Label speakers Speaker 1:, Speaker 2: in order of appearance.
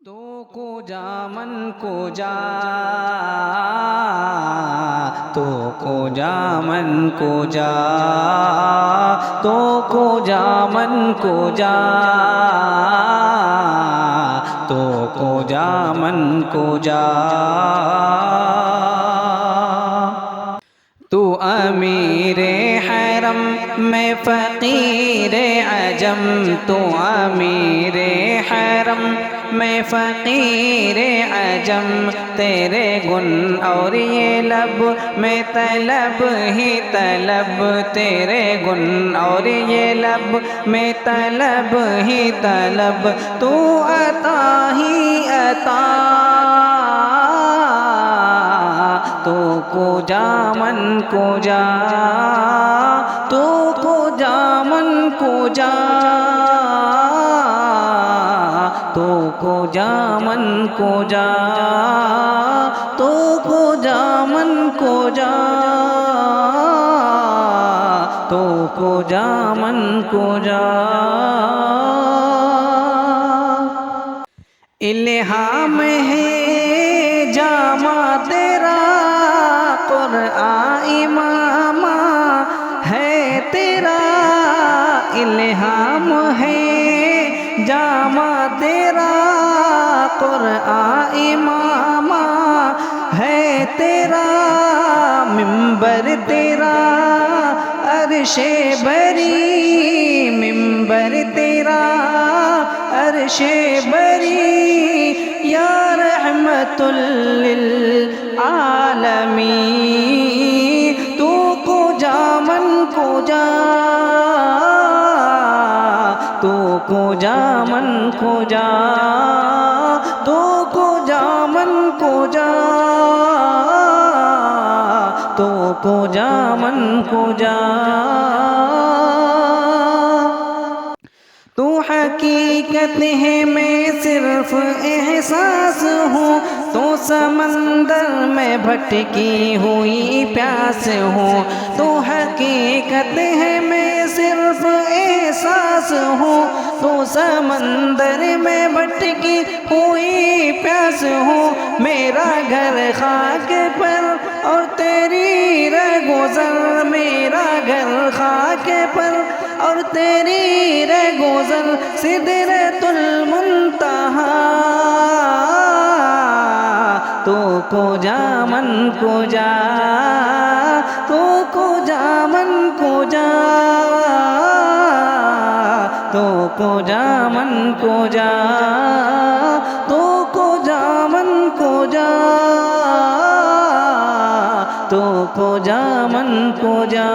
Speaker 1: तो को जा मन को जा, तो को जा मन को जा, तो को जा मन को जा, तो को जा मन को जा। तू अमीरे हरम में फ़कीरे अजम, तू अमीरे हरम में फ़कीरे अजम, तेरे गुन और ये लब में तलब ही तलब, तेरे गुन और ये लब में तलब ही तलब, तू अता ही अता, तो को जा मन को जा, तो को जा मन को जा, तो को जा मन को जा, तो को जा मन को जा, तो को जा मन को जा। इल्हाम है जामा तेरा, कुरआन इमामा है तेरा, इल्हाम है जामा तेरा, कुरआन इमामा है तेरा, मिंबर तेरा अर्शे बरी, मिंबर तेरा अर्शे बरी, या रहमतुल लिल आलमी, तू को जा मन को जा, तू को जा मन को जा, तू को जा मन को जा, तू को जा मन को जा। तू हकीकत है मैं सिर्फ एहसास हूँ, तो समंदर में भटकी हुई प्यास हूँ, तो हकीकत है मैं सिर्फ एहसास हूँ, तो समंदर में भटकी हुई प्यास हूँ, मेरा घर खाक पर और तेरी रगोज़र, मेरा घर खाक पर और तेरी रगोज़र, सिदरतुल मुंतहा, तो को जा मन को जा, तो को जा मन को जा, तो को जा मन को जा, तो को जा मन को जा, तो को जा मन को जा।